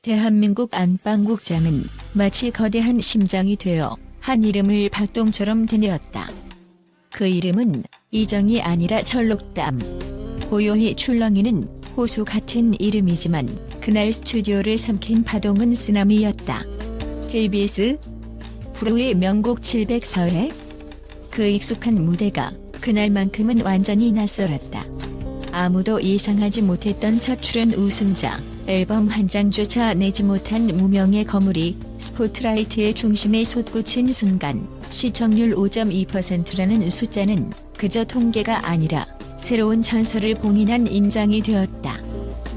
대한민국 안방국장은 마치 거대한 심장이 되어 한 이름을 박동처럼 되뇌었다. 그 이름은 이정이 아니라 철록담. 고요히 출렁이는 호수 같은 이름이지만 그날 스튜디오를 삼킨 파동은 쓰나미였다. KBS 프로의 명곡 704회. 그 익숙한 무대가 그날만큼은 완전히 낯설었다. 아무도 예상하지 못했던 첫 출연 우승자, 앨범 한 장조차 내지 못한 무명의 거물이 스포트라이트의 중심에 솟구친 순간 시청률 5.2%라는 숫자는 그저 통계가 아니라 새로운 전설을 봉인한 인장이 되었다.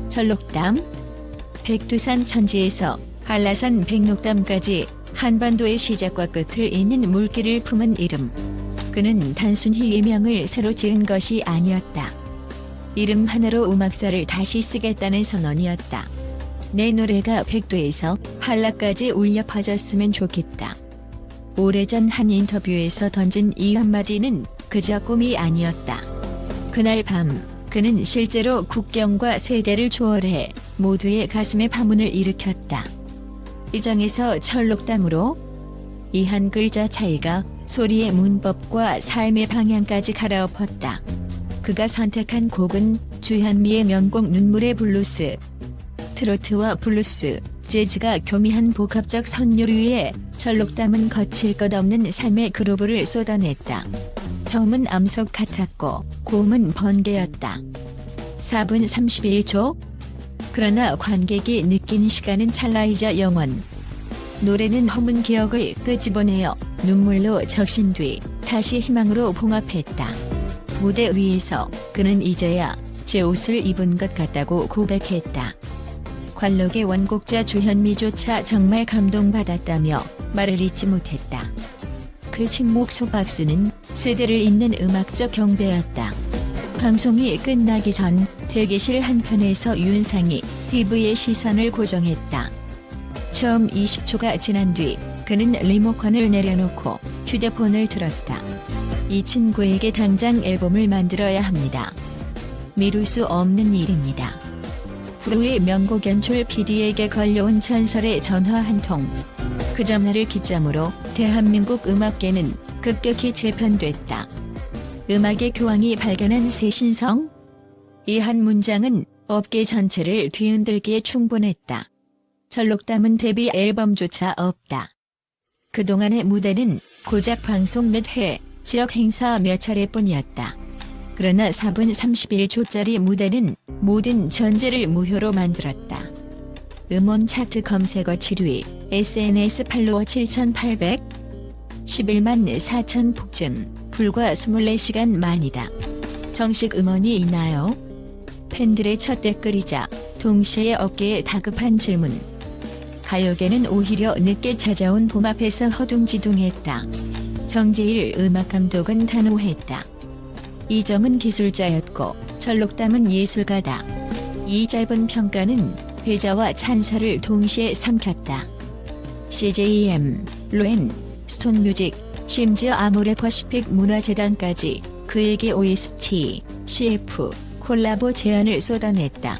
철록담. 백두산 천지에서 한라산 백록담까지 한반도의 시작과 끝을 잇는 물길을 품은 이름. 그는 단순히 예명을 새로 지은 것이 아니었다. 이름 하나로 음악사를 다시 쓰겠다는 선언이었다. 내 노래가 백두에서 한라까지 울려 퍼졌으면 좋겠다. 오래전 한 인터뷰에서 던진 이 한마디는 그저 꿈이 아니었다. 그날 밤 그는 실제로 국경과 세대를 초월해 모두의 가슴에 파문을 일으켰다. 이정에서 철록담으로 이 한 글자 차이가 소리의 문법과 삶의 방향까지 갈아엎었다. 그가 선택한 곡은 주현미의 명곡 눈물의 블루스. 트로트와 블루스, 재즈가 교미한 복합적 선율 위에 철록담은 거칠 것 없는 삶의 그루브를 쏟아냈다. 처음은 암석 같았고 고음은 번개였다. 4분 31초. 그러나 관객이 느낀 시간은 찰나이자 영원. 노래는 허문 기억을 끄집어내어 눈물로 적신 뒤 다시 희망으로 봉합했다. 무대 위에서 그는 이제야 제 옷을 입은 것 같다고 고백했다. 관록의 원곡자 주현미조차 정말 감동받았다며 말을 잇지 못했다. 그 침묵 속 박수는 세대를 잇는 음악적 경배였다. 방송이 끝나기 전 대기실 한편에서 윤상이 TV의 시선을 고정했다. 처음 20초가 지난 뒤 그는 리모컨을 내려놓고 휴대폰을 들었다. 이 친구에게 당장 앨범을 만들어야 합니다. 미룰 수 없는 일입니다. 프로의 명곡 연출 PD에게 걸려온 전설의 전화 한 통. 그 전화를 기점으로 대한민국 음악계는 급격히 재편됐다. 음악의 교황이 발견한 새 신성? 이 한 문장은 업계 전체를 뒤흔들기에 충분했다. 철록담은 데뷔 앨범조차 없다. 그동안의 무대는 고작 방송 몇 회, 지역 행사 몇 차례뿐이었다. 그러나 4분 31초짜리 무대는 모든 전제를 무효로 만들었다. 음원 차트 검색어 7위, SNS 팔로워 7,800, 11만 4천 폭증, 불과 24시간 만이다. 정식 음원이 있나요? 팬들의 첫 댓글이자 동시에 업계에 다급한 질문. 가요계는 오히려 늦게 찾아온 봄 앞에서 허둥지둥했다. 정재일 음악감독은 단호했다. 이정은 기술자였고 철록담은 예술가다. 이 짧은 평가는 회자와 찬사를 동시에 삼켰다. CJM, 로엔, 스톤뮤직, 심지어 아모레퍼시픽 문화재단까지 그에게 OST, CF, 콜라보 제안을 쏟아냈다.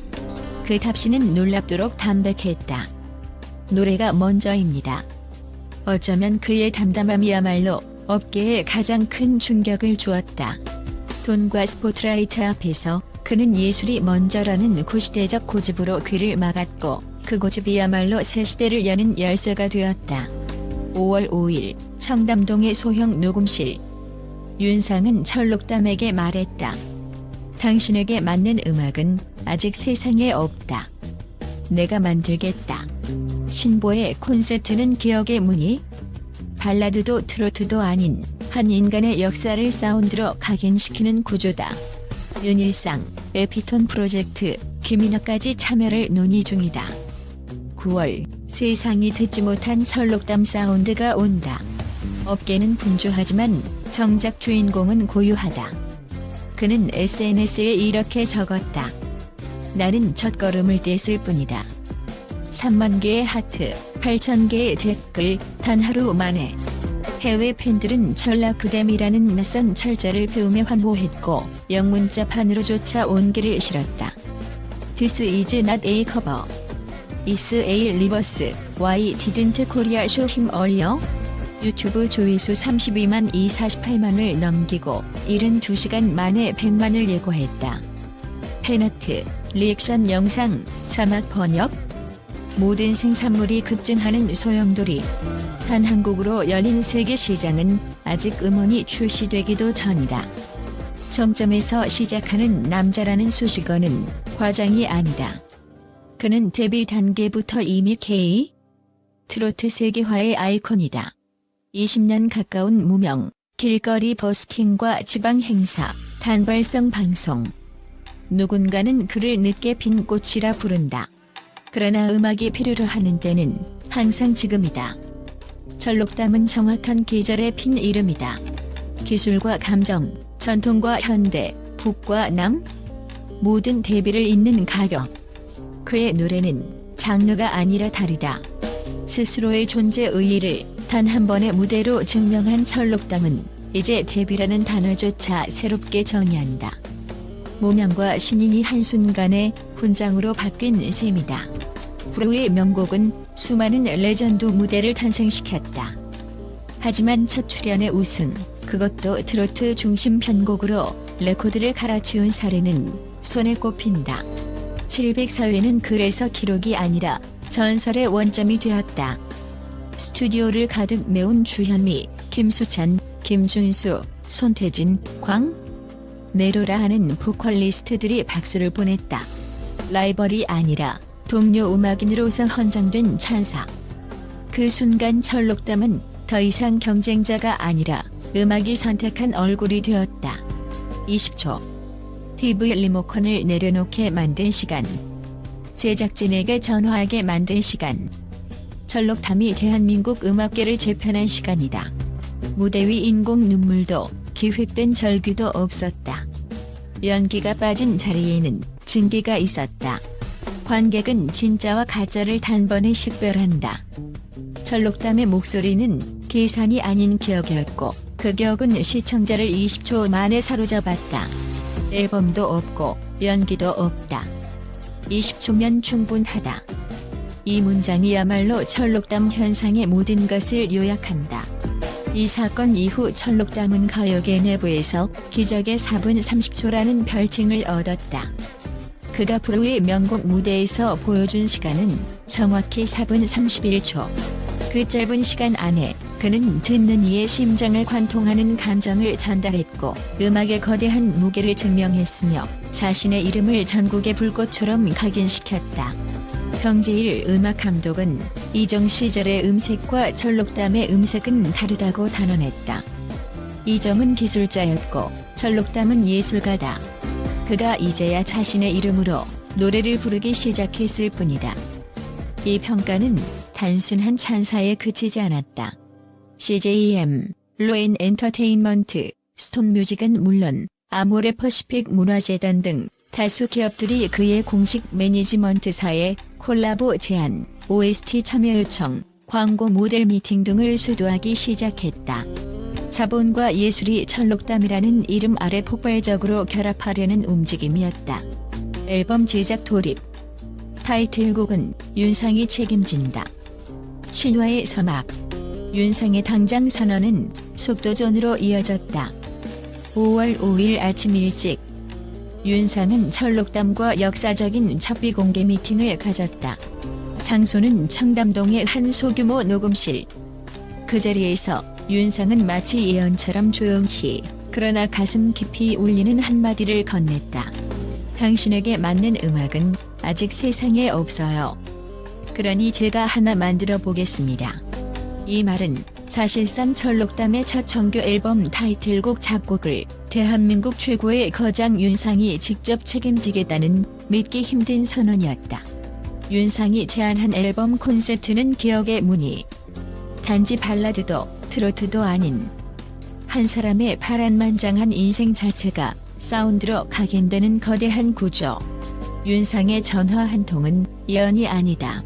그 답시는 놀랍도록 담백했다. 노래가 먼저입니다. 어쩌면 그의 담담함이야말로 업계에 가장 큰 충격을 주었다. 돈과 스포트라이트 앞에서 그는 예술이 먼저라는 구시대적 고집으로 그를 막았고 그 고집이야말로 새 시대를 여는 열쇠가 되었다. 5월 5일 청담동의 소형 녹음실. 윤상은 철록담에게 말했다. 당신에게 맞는 음악은 아직 세상에 없다. 내가 만들겠다. 신보의 콘셉트는 기억의 무늬? 발라드도 트로트도 아닌 한 인간의 역사를 사운드로 각인시키는 구조다. 윤일상, 에피톤 프로젝트, 김인하까지 참여를 논의 중이다. 9월, 세상이 듣지 못한 철록담 사운드가 온다. 업계는 분주하지만 정작 주인공은 고유하다. 그는 SNS에 이렇게 적었다. 나는 첫걸음을 뗐을 뿐이다. 3만 개의 하트, 8천 개의 댓글, 단 하루 만에. 해외 팬들은 철라크댐이라는 낯선 철자를 배우며 환호했고 영문자판으로조차 온기를 실었다. This is not a cover. Is A Reverse Why Didn't Korea Show Him Earlier? 유튜브 조회수 32만 248만을 넘기고 72시간 만에 100만을 예고했다. 팬아트, 리액션 영상, 자막 번역. 모든 생산물이 급증하는 소용돌이. 단 한국으로 열린 세계 시장은 아직 음원이 출시되기도 전이다. 정점에서 시작하는 남자라는 수식어는 과장이 아니다. 그는 데뷔 단계부터 이미 K 트로트 세계화의 아이콘이다. 20년 가까운 무명, 길거리 버스킹과 지방 행사, 단발성 방송. 누군가는 그를 늦게 핀 꽃이라 부른다. 그러나 음악이 필요로 하는 때는 항상 지금이다. 철록담은 정확한 계절에 핀 이름이다. 기술과 감정, 전통과 현대, 북과 남, 모든 대비를 잇는 가격. 그의 노래는 장르가 아니라 다르다. 스스로의 존재 의의를 단 한 번의 무대로 증명한 철록담은 이제 데뷔라는 단어조차 새롭게 정의한다. 무명과 신인이 한순간에 훈장으로 바뀐 셈이다. 브루의 명곡은 수많은 레전드 무대를 탄생시켰다. 하지만 첫 출연의 우승, 그것도 트로트 중심 편곡으로 레코드를 갈아치운 사례는 손에 꼽힌다. 704회는 그래서 기록이 아니라 전설의 원점이 되었다. 스튜디오를 가득 메운 주현미, 김수찬, 김준수, 손태진, 광, 네로라 하는 보컬리스트들이 박수를 보냈다. 라이벌이 아니라 동료 음악인으로서 헌정된 찬사. 그 순간 철록담은 더 이상 경쟁자가 아니라 음악이 선택한 얼굴이 되었다. 20초. TV 리모컨을 내려놓게 만든 시간. 제작진에게 전화하게 만든 시간. 철록담이 대한민국 음악계를 재편한 시간이다. 무대 위 인공 눈물도 기획된 절규도 없었다. 연기가 빠진 자리에는 증기가 있었다. 관객은 진짜와 가짜를 단번에 식별한다. 철록담의 목소리는 계산이 아닌 기억이었고 그 기억은 시청자를 20초 만에 사로잡았다. 앨범도 없고 연기도 없다. 20초면 충분하다. 이 문장이야말로 철록담 현상의 모든 것을 요약한다. 이 사건 이후 철록담은 가요계 내부에서 기적의 4분 30초라는 별칭을 얻었다. 그가 브루의 명곡 무대에서 보여준 시간은 정확히 4분 31초. 그 짧은 시간 안에 그는 듣는 이의 심장을 관통하는 감정을 전달했고 음악의 거대한 무게를 증명했으며 자신의 이름을 전국의 불꽃처럼 각인시켰다. 정재일 음악감독은 이정 시절의 음색과 철록담의 음색은 다르다고 단언했다. 이정은 기술자였고 철록담은 예술가다. 그가 이제야 자신의 이름으로 노래를 부르기 시작했을 뿐이다. 이 평가는 단순한 찬사에 그치지 않았다. CJM, 로엔 엔터테인먼트, 스톤뮤직은 물론 아모레퍼시픽 문화재단 등 다수 기업들이 그의 공식 매니지먼트사에 콜라보 제안, OST 참여 요청, 광고 모델 미팅 등을 수두하기 시작했다. 자본과 예술이 철록담이라는 이름 아래 폭발적으로 결합하려는 움직임이었다. 앨범 제작 돌입. 타이틀곡은 윤상이 책임진다. 신화의 서막. 윤상의 당장 선언은 속도전으로 이어졌다. 5월 5일 아침 일찍 윤상은 철록담과 역사적인 첫비 공개 미팅을 가졌다. 장소는 청담동의 한 소규모 녹음실. 그 자리에서 윤상은 마치 예언처럼 조용히 그러나 가슴 깊이 울리는 한마디를 건넸다. 당신에게 맞는 음악은 아직 세상에 없어요. 그러니 제가 하나 만들어 보겠습니다. 이 말은 사실상 철록담의 첫 정규 앨범 타이틀곡 작곡을 대한민국 최고의 거장 윤상이 직접 책임지겠다는 믿기 힘든 선언이었다. 윤상이 제안한 앨범 콘셉트는 기억의 무늬. 단지 발라드도 트로트도 아닌 한 사람의 파란만장한 인생 자체가 사운드로 각인되는 거대한 구조. 윤상의 전화 한 통은 예언이 아니다.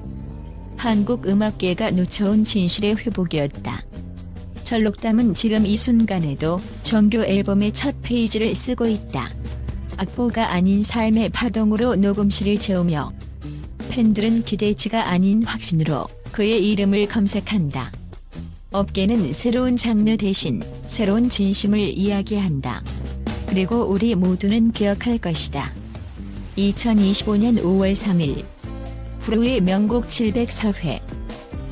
한국 음악계가 놓쳐온 진실의 회복이었다. 철록담은 지금 이 순간에도 정규 앨범의 첫 페이지를 쓰고 있다. 악보가 아닌 삶의 파동으로 녹음실을 채우며 팬들은 기대치가 아닌 확신으로 그의 이름을 검색한다. 업계는 새로운 장르 대신 새로운 진심을 이야기한다. 그리고 우리 모두는 기억할 것이다. 2025년 5월 3일 프로의 명곡 704회.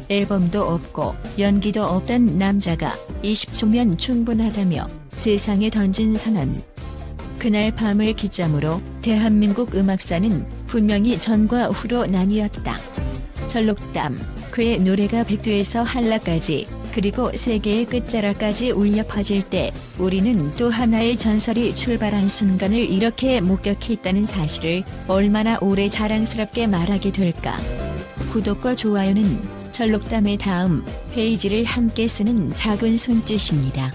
앨범도 없고 연기도 없던 남자가 20초면 충분하다며 세상에 던진 선언. 그날 밤을 기점으로 대한민국 음악사는 분명히 전과 후로 나뉘었다. 절록담, 그의 노래가 백두에서 한라까지 그리고 세계의 끝자락까지 울려 퍼질 때 우리는 또 하나의 전설이 출발한 순간을 이렇게 목격했다는 사실을 얼마나 오래 자랑스럽게 말하게 될까. 구독과 좋아요는 절록담의 다음 페이지를 함께 쓰는 작은 손짓입니다.